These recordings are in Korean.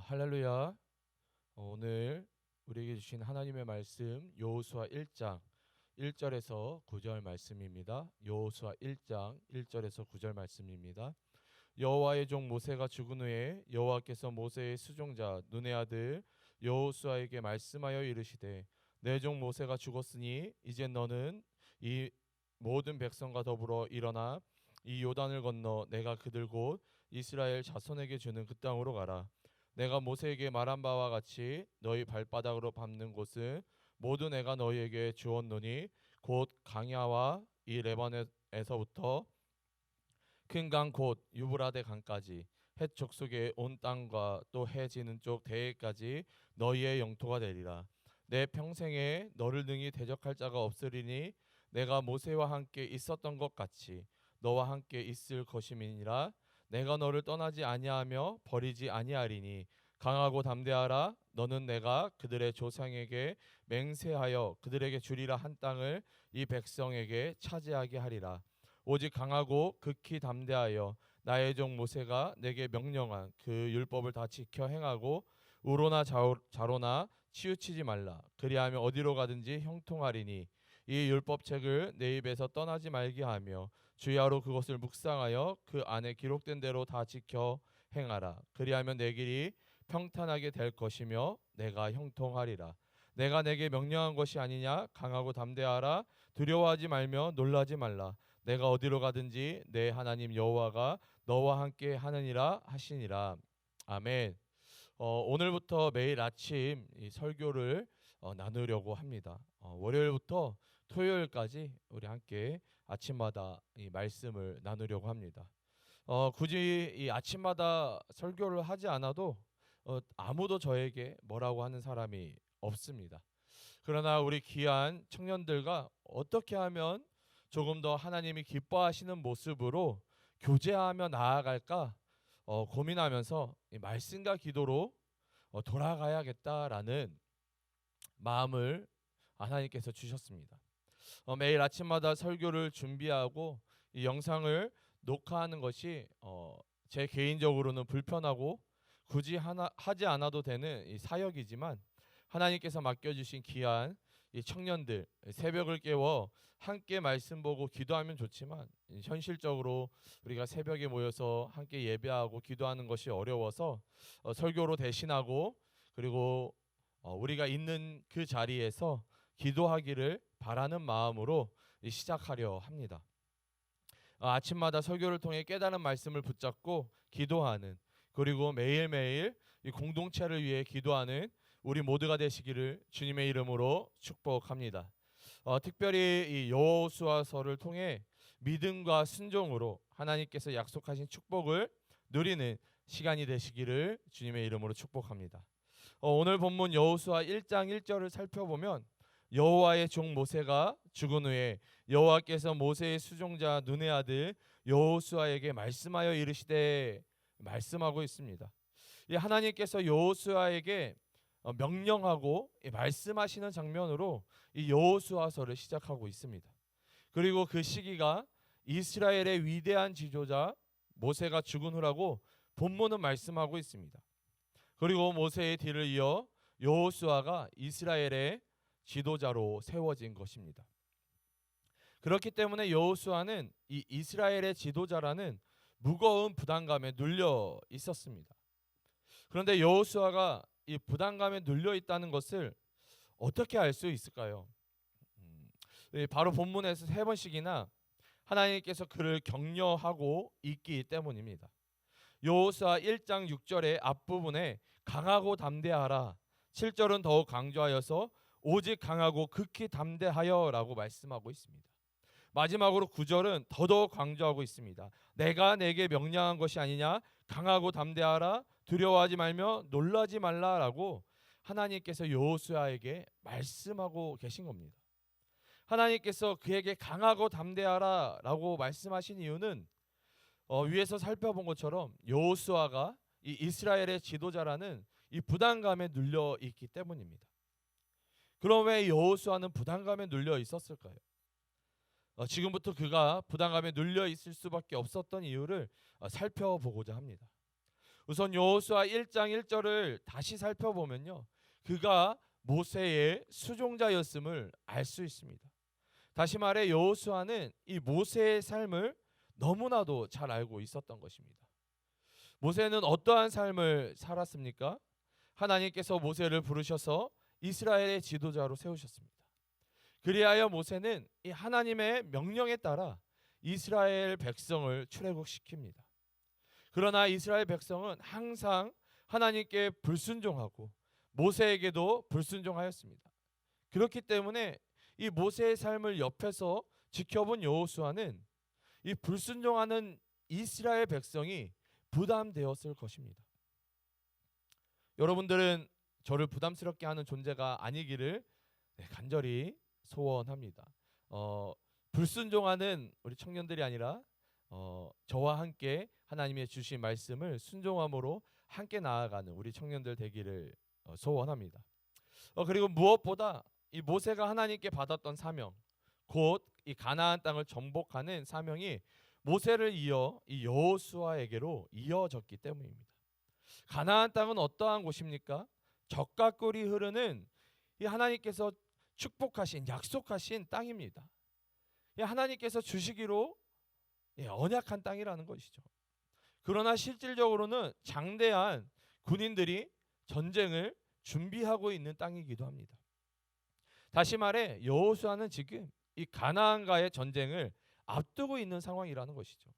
할렐루야. 오늘 우리에게 주신 하나님의 말씀 여호수아 1장 1절에서 9절 말씀입니다. 여호수아 1장 1절에서 9절 말씀입니다. 여호와의 종 모세가 죽은 후에 여호와께서 모세의 수종자 눈의 아들 여호수아에게 말씀하여 이르시되 내 종 모세가 죽었으니 이제 너는 이 모든 백성과 더불어 일어나 이 요단을 건너 내가 그들 곧 이스라엘 자손에게 주는 그 땅으로 가라. 내가 모세에게 말한 바와 같이 너희 발바닥으로 밟는 곳은 모두 내가 너희에게 주었노니 곧 강야와 이 레바논에서부터 큰 강 곧 유브라데 강까지 헷 족속의 온 땅과 또 해 지는 쪽 대해까지 너희의 영토가 되리라. 내 평생에 너를 능히 대적할 자가 없으리니 내가 모세와 함께 있었던 것 같이 너와 함께 있을 것임이니라. 내가 너를 떠나지 아니하며 버리지 아니하리니 강하고 담대하라. 너는 내가 그들의 조상에게 맹세하여 그들에게 주리라 한 땅을 이 백성에게 차지하게 하리라. 오직 강하고 극히 담대하여 나의 종 모세가 내게 명령한 그 율법을 다 지켜 행하고 우로나 좌로나 치우치지 말라. 그리하면 어디로 가든지 형통하리니 이 율법책을 내 입에서 떠나지 말게 하며 주야로 그것을 묵상하여 그 안에 기록된 대로 다 지켜 행하라. 그리하면 내 길이 평탄하게 될 것이며 내가 형통하리라. 내가 내게 명령한 것이 아니냐. 강하고 담대하라. 두려워하지 말며 놀라지 말라. 내가 어디로 가든지 내 하나님 여호와가 너와 함께 하느니라 하시니라. 아멘. 오늘부터 매일 아침 이 설교를 나누려고 합니다. 월요일부터 토요일까지 우리 함께 아침마다 이 말씀을 나누려고 합니다. 굳이 이 아침마다 설교를 하지 않아도 아무도 저에게 뭐라고 하는 사람이 없습니다. 그러나 우리 귀한 청년들과 어떻게 하면 조금 더 하나님이 기뻐하시는 모습으로 교제하며 나아갈까 고민하면서 이 말씀과 기도로 돌아가야겠다라는 마음을 하나님께서 주셨습니다. 매일 아침마다 설교를 준비하고 이 영상을 녹화하는 것이 제 개인적으로는 불편하고 굳이 하지 않아도 되는 이 사역이지만 하나님께서 맡겨주신 귀한 이 청년들 새벽을 깨워 함께 말씀 보고 기도하면 좋지만 현실적으로 우리가 새벽에 모여서 함께 예배하고 기도하는 것이 어려워서 설교로 대신하고 그리고 우리가 있는 그 자리에서 기도하기를 바라는 마음으로 시작하려 합니다. 아침마다 설교를 통해 깨달은 말씀을 붙잡고 기도하는 그리고 매일매일 이 공동체를 위해 기도하는 우리 모두가 되시기를 주님의 이름으로 축복합니다. 특별히 이 여호수아서를 통해 믿음과 순종으로 하나님께서 약속하신 축복을 누리는 시간이 되시기를 주님의 이름으로 축복합니다. 오늘 본문 여호수아 1장 1절을 살펴보면 여호와의 종 모세가 죽은 후에 여호와께서 모세의 수종자 눈의 아들 여호수아에게 말씀하여 이르시되 말씀하고 있습니다. 하나님께서 여호수아에게 명령하고 말씀하시는 장면으로 이 여호수아서를 시작하고 있습니다. 그리고 그 시기가 이스라엘의 위대한 지도자 모세가 죽은 후라고 본문은 말씀하고 있습니다. 그리고 모세의 뒤를 이어 여호수아가 이스라엘의 지도자로 세워진 것입니다. 그렇기 때문에 여호수아는 이 이스라엘의 지도자라는 무거운 부담감에 눌려 있었습니다. 그런데 여호수아가 이 부담감에 눌려 있다는 것을 어떻게 알 수 있을까요? 바로 본문에서 3번씩이나 하나님께서 그를 격려하고 있기 때문입니다. 여호수아 1장 6절의 앞부분에 강하고 담대하라 7절은 더욱 강조하여서 오직 강하고 극히 담대하여라고 말씀하고 있습니다. 마지막으로 9절은 더더욱 강조하고 있습니다. 내가 내게 명령한 것이 아니냐. 강하고 담대하라. 두려워하지 말며 놀라지 말라라고 하나님께서 여호수아에게 말씀하고 계신 겁니다. 하나님께서 그에게 강하고 담대하라라고 말씀하신 이유는 위에서 살펴본 것처럼 여호수아가 이 이스라엘의 지도자라는 이 부담감에 눌려 있기 때문입니다. 그럼 왜 여호수아는 부담감에 눌려 있었을까요? 지금부터 그가 부담감에 눌려 있을 수밖에 없었던 이유를 살펴보고자 합니다. 우선 여호수아 1장 1절을 다시 살펴보면요, 그가 모세의 수종자였음을 알 수 있습니다. 다시 말해 여호수아는 이 모세의 삶을 너무나도 잘 알고 있었던 것입니다. 모세는 어떠한 삶을 살았습니까? 하나님께서 모세를 부르셔서 이스라엘의 지도자로 세우셨습니다. 그리하여 모세는 이 하나님의 명령에 따라 이스라엘 백성을 출애굽시킵니다. 그러나 이스라엘 백성은 항상 하나님께 불순종하고 모세에게도 불순종하였습니다. 그렇기 때문에 이 모세의 삶을 옆에서 지켜본 여호수아는 이 불순종하는 이스라엘 백성이 부담되었을 것입니다. 여러분들은 저를 부담스럽게 하는 존재가 아니기를 간절히 소원합니다. 불순종하는 우리 청년들이 아니라 저와 함께 하나님의 주신 말씀을 순종함으로 함께 나아가는 우리 청년들 되기를 소원합니다. 그리고 무엇보다 이 모세가 하나님께 받았던 사명, 곧 이 가나안 땅을 정복하는 사명이 모세를 이어 이 여호수아에게로 이어졌기 때문입니다. 가나안 땅은 어떠한 곳입니까? 젖과 꿀이 흐르는 이 하나님께서 축복하신 약속하신 땅입니다. 이 하나님께서 주시기로 언약한 땅이라는 것이죠. 그러나 실질적으로는 장대한 군인들이 전쟁을 준비하고 있는 땅이기도 합니다. 다시 말해 여호수아는 지금 이 가나안과의 전쟁을 앞두고 있는 상황이라는 것이죠.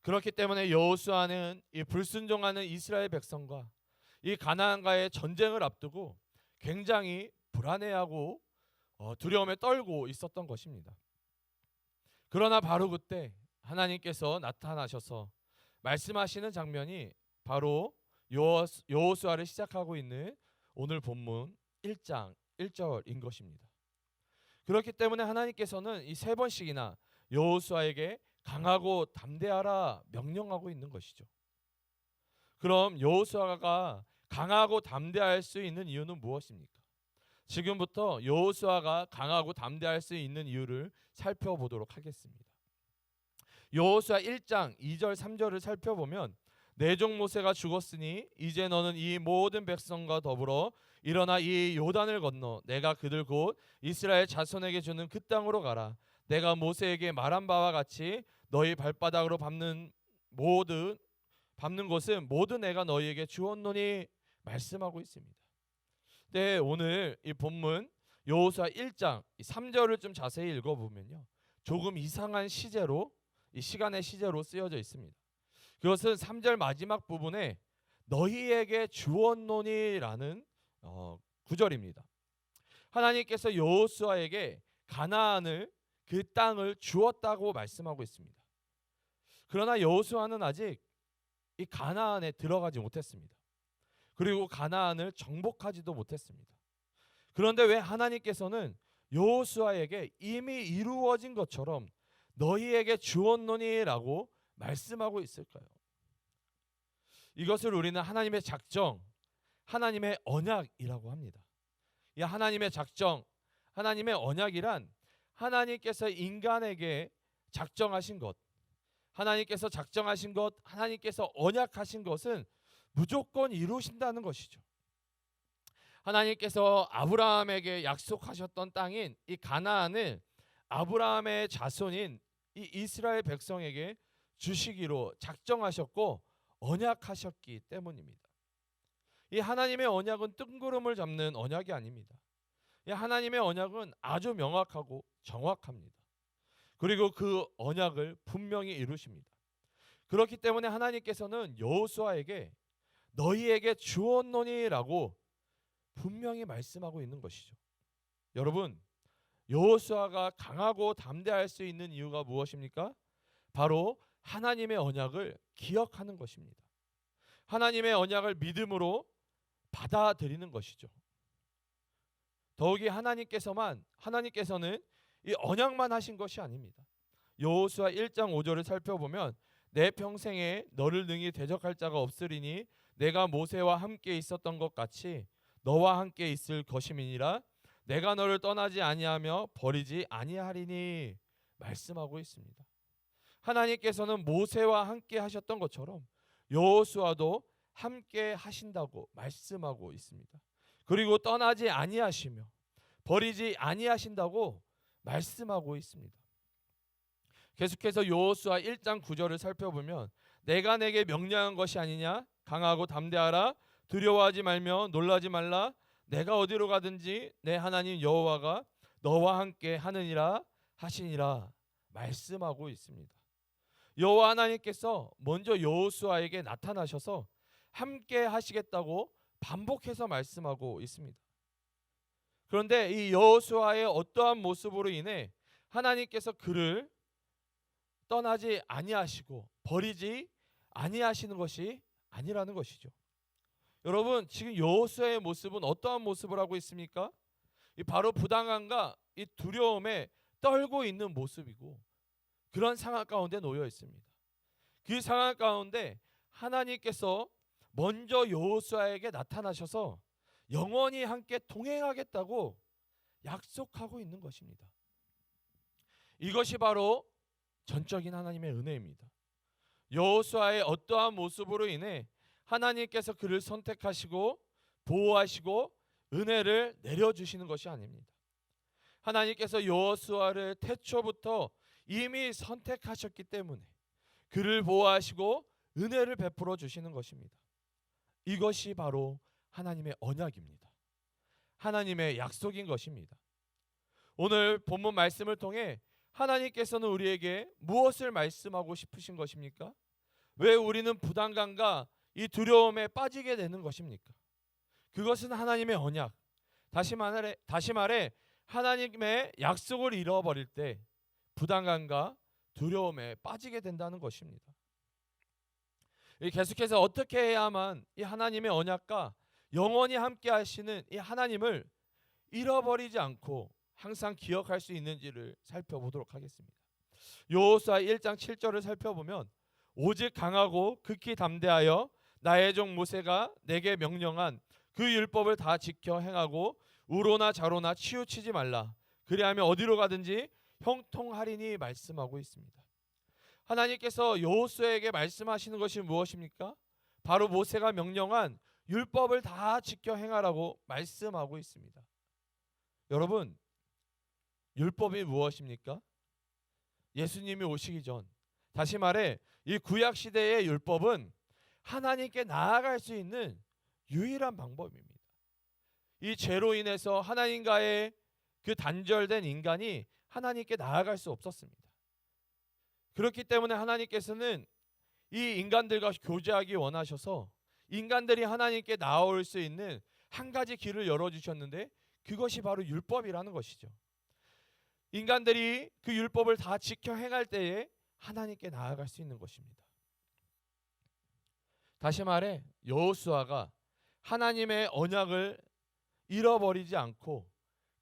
그렇기 때문에 여호수아는 이 불순종하는 이스라엘 백성과 이 가나안과의 전쟁을 앞두고 굉장히 불안해하고 두려움에 떨고 있었던 것입니다. 그러나 바로 그때 하나님께서 나타나셔서 말씀하시는 장면이 바로 여호수아를 시작하고 있는 오늘 본문 1장 1절인 것입니다. 그렇기 때문에 하나님께서는 이 세 번씩이나 여호수아에게 강하고 담대하라 명령하고 있는 것이죠. 그럼 여호수아가 강하고 담대할 수 있는 이유는 무엇입니까? 지금부터 여호수아가 강하고 담대할 수 있는 이유를 살펴보도록 하겠습니다. 여호수아 1장 2절 3절을 살펴보면 내 종 모세가 죽었으니 이제 너는 이 모든 백성과 더불어 일어나 이 요단을 건너 내가 그들 곧 이스라엘 자손에게 주는 그 땅으로 가라. 내가 모세에게 말한 바와 같이 너희 발바닥으로 밟는 곳은 모두 내가 너희에게 주었노니 말씀하고 있습니다. 네, 오늘 이 본문 여호수아 1장 3절을 좀 자세히 읽어보면요, 조금 이상한 시제로, 이 시간의 시제로 쓰여져 있습니다. 그것은 3절 마지막 부분에 너희에게 주었노니라는 구절입니다. 하나님께서 여호수아에게 가나안을, 그 땅을 주었다고 말씀하고 있습니다. 그러나 여호수아는 아직 이 가나안에 들어가지 못했습니다. 그리고 가나안을 정복하지도 못했습니다. 그런데 왜 하나님께서는 여호수아에게 이미 이루어진 것처럼 너희에게 주었노니라고 말씀하고 있을까요? 이것을 우리는 하나님의 작정, 하나님의 언약이라고 합니다. 이 하나님의 작정, 하나님의 언약이란 하나님께서 인간에게 작정하신 것, 하나님께서 작정하신 것, 하나님께서 언약하신 것은 무조건 이루신다는 것이죠. 하나님께서 아브라함에게 약속하셨던 땅인 이 가나안을 아브라함의 자손인 이 이스라엘 백성에게 주시기로 작정하셨고 언약하셨기 때문입니다. 이 하나님의 언약은 뜬구름을 잡는 언약이 아닙니다. 이 하나님의 언약은 아주 명확하고 정확합니다. 그리고 그 언약을 분명히 이루십니다. 그렇기 때문에 하나님께서는 여호수아에게 너희에게 주었노니라고 분명히 말씀하고 있는 것이죠. 여러분, 여호수아가 강하고 담대할 수 있는 이유가 무엇입니까? 바로 하나님의 언약을 기억하는 것입니다. 하나님의 언약을 믿음으로 받아들이는 것이죠. 더욱이 하나님께서는 이 언약만 하신 것이 아닙니다. 여호수아 1장 5절을 살펴보면 내 평생에 너를 능히 대적할 자가 없으리니 내가 모세와 함께 있었던 것 같이 너와 함께 있을 것임이니라. 내가 너를 떠나지 아니하며 버리지 아니하리니 말씀하고 있습니다. 하나님께서는 모세와 함께 하셨던 것처럼 여호수아도 함께 하신다고 말씀하고 있습니다. 그리고 떠나지 아니하시며 버리지 아니하신다고 말씀하고 있습니다. 계속해서 여호수아 1장 9절을 살펴보면 내가 내게 명령한 것이 아니냐 강하고 담대하라 두려워하지 말며 놀라지 말라 내가 어디로 가든지 내 하나님 여호와가 너와 함께 하느니라 하시니라 말씀하고 있습니다. 여호와 하나님께서 먼저 여호수아에게 나타나셔서 함께 하시겠다고 반복해서 말씀하고 있습니다. 그런데 이 여호수아의 어떠한 모습으로 인해 하나님께서 그를 떠나지 아니하시고 버리지 아니하시는 것이 아니라는 것이죠. 여러분, 지금 여호수아의 모습은 어떠한 모습을 하고 있습니까? 바로 부당함과 이 두려움에 떨고 있는 모습이고 그런 상황 가운데 놓여 있습니다. 그 상황 가운데 하나님께서 먼저 여호수아에게 나타나셔서 영원히 함께 동행하겠다고 약속하고 있는 것입니다. 이것이 바로 전적인 하나님의 은혜입니다. 여호수아의 어떠한 모습으로 인해 하나님께서 그를 선택하시고 보호하시고 은혜를 내려주시는 것이 아닙니다. 하나님께서 여호수아를 태초부터 이미 선택하셨기 때문에 그를 보호하시고 은혜를 베풀어 주시는 것입니다. 이것이 바로 하나님의 언약입니다. 하나님의 약속인 것입니다. 오늘 본문 말씀을 통해 하나님께서는 우리에게 무엇을 말씀하고 싶으신 것입니까? 왜 우리는 부담감과 이 두려움에 빠지게 되는 것입니까? 그것은 하나님의 언약. 다시 말해 하나님의 약속을 잃어버릴 때 부담감과 두려움에 빠지게 된다는 것입니다. 계속해서 어떻게 해야만 이 하나님의 언약과 영원히 함께 하시는 이 하나님을 잃어버리지 않고 항상 기억할 수 있는지를 살펴보도록 하겠습니다. 여호수아 1장 7절을 살펴보면 오직 강하고 극히 담대하여 나의 종 모세가 내게 명령한 그 율법을 다 지켜 행하고 우로나 좌로나 치우치지 말라. 그리하면 어디로 가든지 형통하리니 말씀하고 있습니다. 하나님께서 여호수아에게 말씀하시는 것이 무엇입니까? 바로 모세가 명령한 율법을 다 지켜 행하라고 말씀하고 있습니다. 여러분, 율법이 무엇입니까? 예수님이 오시기 전, 다시 말해 이 구약 시대의 율법은 하나님께 나아갈 수 있는 유일한 방법입니다. 이 죄로 인해서 하나님과의 그 단절된 인간이 하나님께 나아갈 수 없었습니다. 그렇기 때문에 하나님께서는 이 인간들과 교제하기 원하셔서 인간들이 하나님께 나올 수 있는 한 가지 길을 열어주셨는데 그것이 바로 율법이라는 것이죠. 인간들이 그 율법을 다 지켜 행할 때에 하나님께 나아갈 수 있는 것입니다. 다시 말해 여호수아가 하나님의 언약을 잃어버리지 않고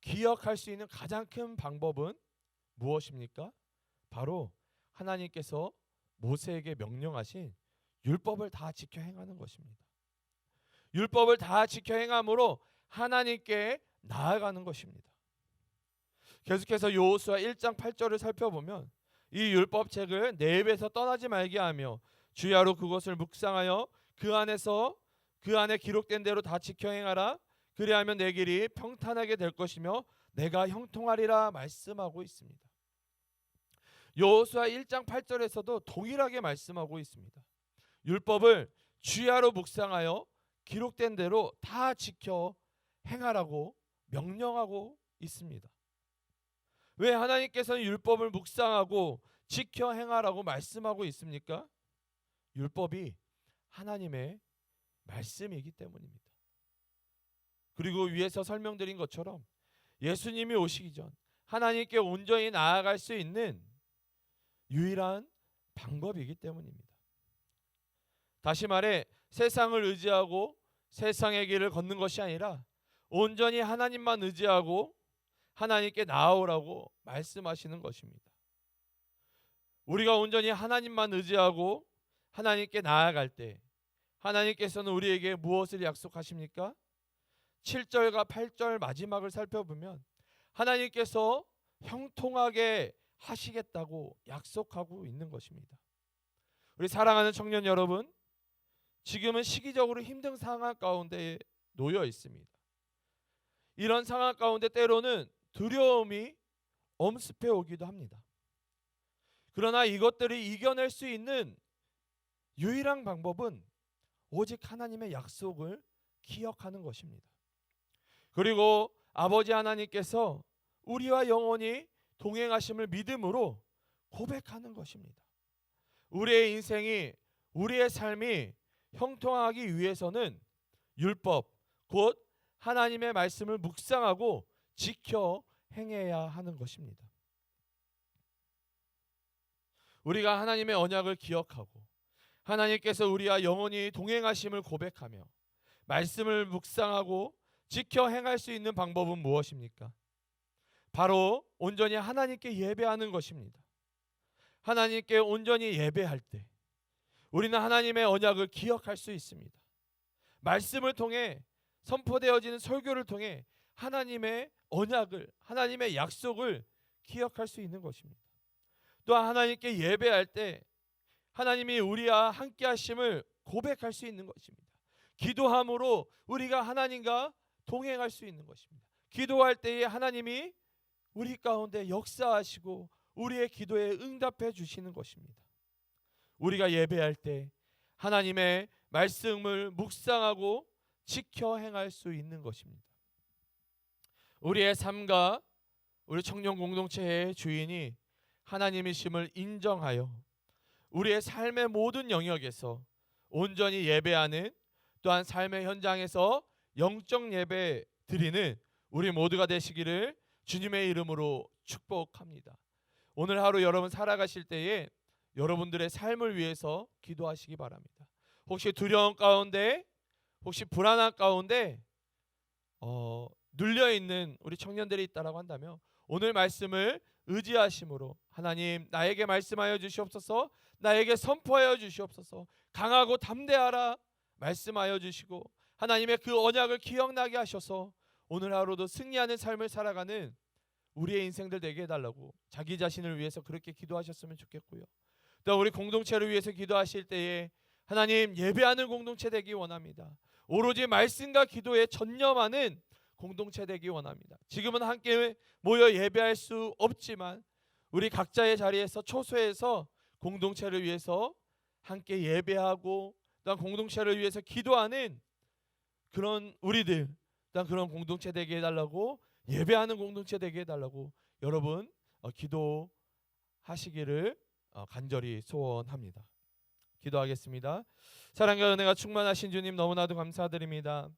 기억할 수 있는 가장 큰 방법은 무엇입니까? 바로 하나님께서 모세에게 명령하신 율법을 다 지켜 행하는 것입니다. 율법을 다 지켜 행함으로 하나님께 나아가는 것입니다. 계속해서 여호수아 1장 8절을 살펴보면 이 율법책을 내 입에서 떠나지 말게 하며 주야로 그것을 묵상하여 그 안에 기록된 대로 다 지켜 행하라. 그리하면 내 길이 평탄하게 될 것이며 내가 형통하리라 말씀하고 있습니다. 여호수아 1장 8절에서도 동일하게 말씀하고 있습니다. 율법을 주야로 묵상하여 기록된 대로 다 지켜 행하라고 명령하고 있습니다. 왜 하나님께서는 율법을 묵상하고 지켜 행하라고 말씀하고 있습니까? 율법이 하나님의 말씀이기 때문입니다. 그리고 위에서 설명드린 것처럼 예수님이 오시기 전 하나님께 온전히 나아갈 수 있는 유일한 방법이기 때문입니다. 다시 말해 세상을 의지하고 세상의 길을 걷는 것이 아니라 온전히 하나님만 의지하고 하나님께 나아오라고 말씀하시는 것입니다. 우리가 온전히 하나님만 의지하고 하나님께 나아갈 때 하나님께서는 우리에게 무엇을 약속하십니까? 7절과 8절 마지막을 살펴보면 하나님께서 형통하게 하시겠다고 약속하고 있는 것입니다. 우리 사랑하는 청년 여러분, 지금은 시기적으로 힘든 상황 가운데 놓여 있습니다. 이런 상황 가운데 때로는 두려움이 엄습해 오기도 합니다. 그러나 이것들을 이겨낼 수 있는 유일한 방법은 오직 하나님의 약속을 기억하는 것입니다. 그리고 아버지 하나님께서 우리와 영원히 동행하심을 믿음으로 고백하는 것입니다. 우리의 인생이, 우리의 삶이 형통하기 위해서는 율법, 곧 하나님의 말씀을 묵상하고 지켜 행해야 하는 것입니다. 우리가 하나님의 언약을 기억하고 하나님께서 우리와 영원히 동행하심을 고백하며 말씀을 묵상하고 지켜 행할 수 있는 방법은 무엇입니까? 바로 온전히 하나님께 예배하는 것입니다. 하나님께 온전히 예배할 때 우리는 하나님의 언약을 기억할 수 있습니다. 말씀을 통해 선포되어지는 설교를 통해 하나님의 언약을, 하나님의 약속을 기억할 수 있는 것입니다. 또한 하나님께 예배할 때 하나님이 우리와 함께 하심을 고백할 수 있는 것입니다. 기도함으로 우리가 하나님과 동행할 수 있는 것입니다. 기도할 때에 하나님이 우리 가운데 역사하시고 우리의 기도에 응답해 주시는 것입니다. 우리가 예배할 때 하나님의 말씀을 묵상하고 지켜 행할 수 있는 것입니다. 우리의 삶과 우리 청년 공동체의 주인이 하나님이심을 인정하여 우리의 삶의 모든 영역에서 온전히 예배하는, 또한 삶의 현장에서 영적 예배 드리는 우리 모두가 되시기를 주님의 이름으로 축복합니다. 오늘 하루 여러분 살아가실 때에 여러분들의 삶을 위해서 기도하시기 바랍니다. 혹시 두려움 가운데, 혹시 불안한 가운데 눌려있는 우리 청년들이 있다라고 한다면 오늘 말씀을 의지하심으로 하나님 나에게 말씀하여 주시옵소서, 나에게 선포하여 주시옵소서, 강하고 담대하라 말씀하여 주시고 하나님의 그 언약을 기억나게 하셔서 오늘 하루도 승리하는 삶을 살아가는 우리의 인생들 되게 해달라고 자기 자신을 위해서 그렇게 기도하셨으면 좋겠고요. 또 우리 공동체를 위해서 기도하실 때에 하나님 예배하는 공동체 되기 원합니다. 오로지 말씀과 기도에 전념하는 공동체 되기 원합니다. 지금은 함께 모여 예배할 수 없지만 우리 각자의 자리에서 초소해서 공동체를 위해서 함께 예배하고 또한 공동체를 위해서 기도하는 그런 우리들, 또한 그런 공동체 되게 해달라고, 예배하는 공동체 되게 해달라고 여러분 기도하시기를 간절히 소원합니다. 기도하겠습니다. 사랑과 은혜가 충만하신 주님 너무나도 감사드립니다.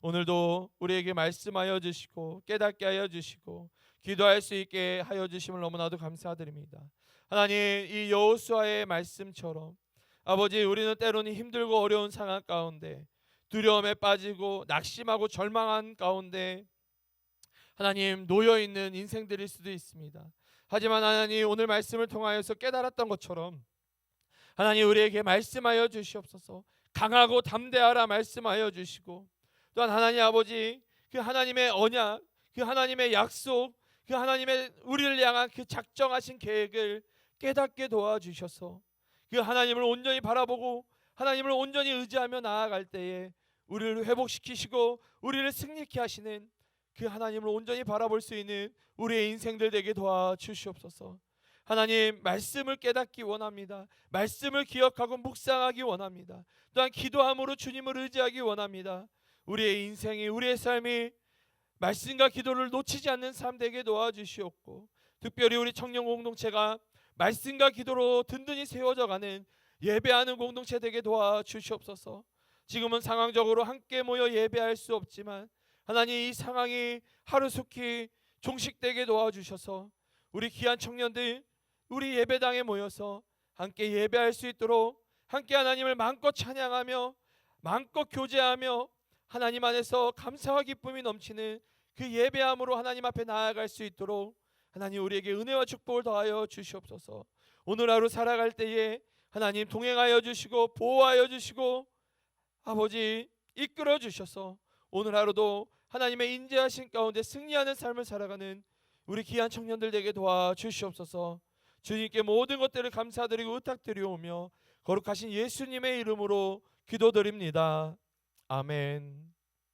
오늘도 우리에게 말씀하여 주시고 깨닫게 하여 주시고 기도할 수 있게 하여 주심을 너무나도 감사드립니다. 하나님, 이 여호수아의 말씀처럼 아버지, 우리는 때로는 힘들고 어려운 상황 가운데 두려움에 빠지고 낙심하고 절망한 가운데 하나님 놓여있는 인생들일 수도 있습니다. 하지만 하나님, 오늘 말씀을 통하여서 깨달았던 것처럼 하나님 우리에게 말씀하여 주시옵소서. 강하고 담대하라 말씀하여 주시고 또한 하나님 아버지, 그 하나님의 언약, 그 하나님의 약속, 그 하나님의 우리를 향한 그 작정하신 계획을 깨닫게 도와주셔서 그 하나님을 온전히 바라보고 하나님을 온전히 의지하며 나아갈 때에 우리를 회복시키시고 우리를 승리케 하시는 그 하나님을 온전히 바라볼 수 있는 우리의 인생들 되게 도와주시옵소서. 하나님, 말씀을 깨닫기 원합니다. 말씀을 기억하고 묵상하기 원합니다. 또한 기도함으로 주님을 의지하기 원합니다. 우리의 인생이, 우리의 삶이 말씀과 기도를 놓치지 않는 삶 되게 도와주시옵고 특별히 우리 청년 공동체가 말씀과 기도로 든든히 세워져가는 예배하는 공동체 되게 도와주시옵소서. 지금은 상황적으로 함께 모여 예배할 수 없지만 하나님, 이 상황이 하루속히 종식되게 도와주셔서 우리 귀한 청년들 우리 예배당에 모여서 함께 예배할 수 있도록 함께 하나님을 마음껏 찬양하며 마음껏 교제하며 하나님 안에서 감사와 기쁨이 넘치는 그 예배함으로 하나님 앞에 나아갈 수 있도록 하나님 우리에게 은혜와 축복을 더하여 주시옵소서. 오늘 하루 살아갈 때에 하나님 동행하여 주시고 보호하여 주시고 아버지 이끌어 주셔서 오늘 하루도 하나님의 인자하신 가운데 승리하는 삶을 살아가는 우리 귀한 청년들 되게 도와주시옵소서. 주님께 모든 것들을 감사드리고 의탁드리오며 거룩하신 예수님의 이름으로 기도드립니다. 아멘.